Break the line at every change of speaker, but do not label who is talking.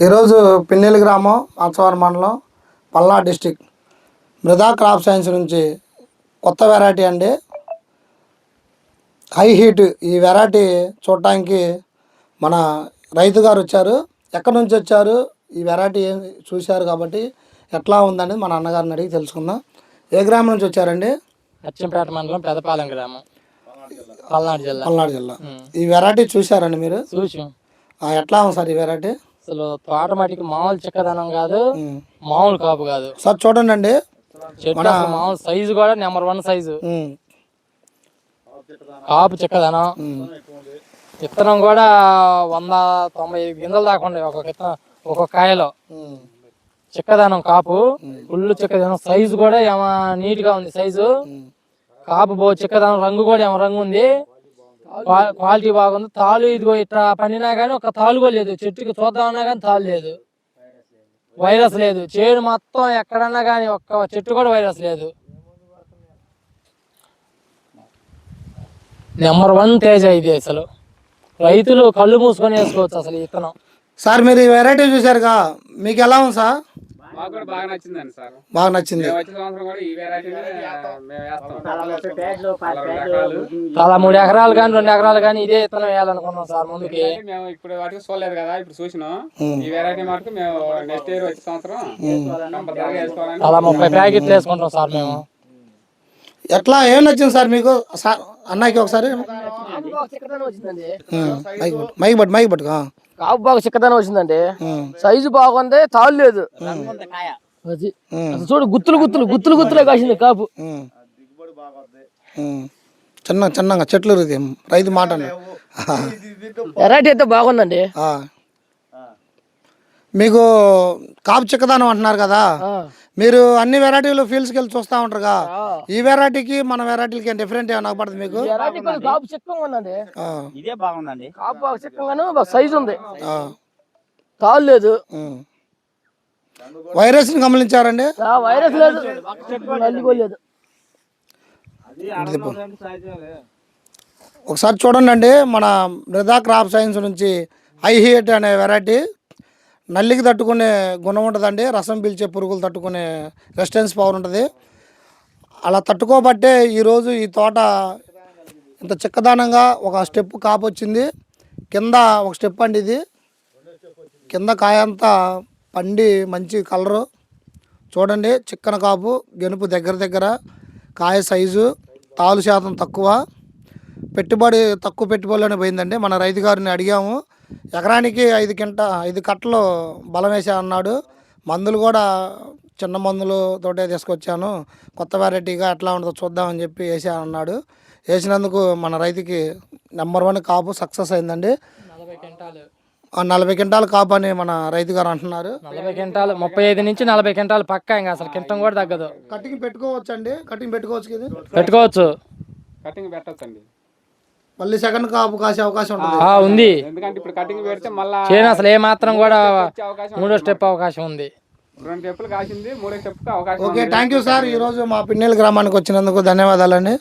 ఈరోజు పిన్నెల్లి గ్రామం మాచవరం మండలం పల్నాడు డిస్టిక్ మృదా క్రాప్ సైన్స్ నుంచి కొత్త వెరైటీ అండి. హై హీట్ ఈ వెరైటీ చూడటానికి మన రైతు గారు వచ్చారు. ఎక్కడి నుంచి వచ్చారు, ఈ వెరైటీ ఏం చూశారు కాబట్టి ఎట్లా ఉందని మన అన్నగారిని అడిగి తెలుసుకుందాం. ఏ గ్రామం నుంచి వచ్చారండి?
అచ్చంపేట మండలం పెదపాలెం గ్రామం, పల్నాడు జిల్లా.
ఈ వెరైటీ చూశారండి మీరు?
చూసాం.
ఎట్లా ఉంది సార్ ఈ వెరైటీ?
అసలు తోట మట్టికి మామూలు చిక్కదనం కాదు, మామూలు కాపు కాదు.
సార్ చూడండి అండి,
చెట్టు అసలు మామూలు సైజు కూడా నెంబర్ 1 సైజు. కాపు చిక్కదనం, విత్తనం కూడా 190 గింజలు దాకా ఉండే ఒక కాయలో. చిక్కదనం కాపు, ఫుల్ చిక్కదనం, సైజు కూడా ఏమో నీట్ గా ఉంది సైజు. కాపు చిక్కదనం, రంగు కూడా ఏమో రంగు ఉంది, క్వాలిటీ బాగుంది. తాలు ఇదిగో ఇట్లా పండినా కానీ ఒక తాలు కూడా లేదు, చెట్టుకి చూద్దామన్నా కానీ తాలు లేదు, వైరస్ లేదు. చేను మొత్తం ఎక్కడన్నా కానీ ఒక్క చెట్టు కూడా వైరస్ లేదు. నెంబర్ 1 తేజ ఇది. అసలు రైతులు కళ్ళు మూసుకొని వేసుకోవచ్చు అసలు ఈ విత్తనం.
సార్ మీరు ఈ వెరైటీ చూసారుగా, మీకు ఎలా ఉంది సార్?
బాగా నచ్చిందండి సార్.
బాగా నచ్చింది.
చాలా 3 ఎకరాలు కానీ 2 ఎకరాలు కానీ ఇదే విత్తనం వేయాలనుకున్నాం సార్. ముందుకి
మేము ఇప్పుడు వాటికి చూడలేదు కదా, ఇప్పుడు చూసినాం. ఈ వెరైటీ మటుకు మేము నెక్స్ట్ ఇయర్ వచ్చే సంవత్సరం
చాలా 30 ప్యాకెట్లు వేసుకుంటాం సార్ మేము.
ఎట్లా ఏం నచ్చింది సార్ మీకు? సార్ అన్నకి ఒకసారి మైక్ పట్టుకో.
కాపు బాగా చిక్కదనం వచ్చిందండి, సైజు బాగుంది, తాళ్ళు లేదు. చూడు గుత్తులు కాసింది కాపు.
చిన్నగా చెట్లు రైతు మాట
వెరైటీ అయితే బాగుందండి.
మీకు కాపు చిక్కదనం అంటున్నారు కదా, మీరు అన్ని వెరైటీలు ఫీల్డ్స్కి వెళ్ళి చూస్తూ ఉంటారుగా, ఈ వెరైటీకి మన వెరైటీకి డిఫరెంట్ ఏమైనా పడుతుంది మీకు?
కాపు చిక్కంగా ఉందండి,
ఇదే బాగుందండి.
కాపు బాగా చిక్కంగాను సైజు ఉంది, తాళ్ళు లేదు.
వైరస్ ని గమనించారండి?
వైరస్ లేదు, లేదు.
ఒకసారి చూడండి అండి, మన మృదా క్రాప్ సైన్స్ నుంచి హై హీట్ అనే వెరైటీ నల్లికి తట్టుకునే గుణం ఉంటుందండి. రసం పీల్చే పురుగులు తట్టుకునే రెసిస్టెన్స్ పవర్ ఉంటుంది. అలా తట్టుకోబట్టే ఈరోజు ఈ తోట ఇంత చిక్కదానంగా ఒక స్టెప్ కాపు వచ్చింది. కింద ఒక స్టెప్ అండి, ఇది కింద కాయ అంతా పండి మంచి కలరు చూడండి. చిక్కన కాపు, గెనుపు దగ్గర, కాయ సైజు, తాలు శాతం తక్కువ, పెట్టుబడి తక్కువ పెట్టుబడిలోనే పోయిందండి. మన రైతు గారిని అడిగాము, ఎకరానికి 5 కట్టలు బలం వేసా అన్నాడు. మందులు కూడా చిన్న మందులతోటే తీసుకొచ్చాను, కొత్త వెరైటీగా ఎట్లా ఉంటుందో చూద్దామని చెప్పి వేసా అన్నాడు. వేసినందుకు మన రైతుకి నెంబర్ 1 కాపు సక్సెస్ అయిందండి. 40 క్వింటాలు కాపు అని మన రైతు గారు అంటున్నారు.
40 క్వింటాలు, 35 నుంచి 40 క్వింటాలు పక్కా, ఇంకా అసలు కింటం కూడా తగ్గదు.
కటింగ్ పెట్టుకోవచ్చు అండి,
పెట్టుకోవచ్చు,
కటింగ్ పెట్టొచ్చండి.
మళ్ళీ సెకండ్ కాపు కాసే అవకాశం
ఉంది.
ఎందుకంటే ఇప్పుడు కటింగ్ పెడితే మళ్ళీ
చేను అసలు ఏ మాత్రం కూడా 3వ స్టెప్ అవకాశం ఉంది.
2 స్టెప్పులు కాసింది, 3వ స్టెప్ అవకాశం.
Okay, thank you sir. ఈరోజు మా పిన్నెల్లి గ్రామానికి వచ్చినందుకు ధన్యవాదాలండి.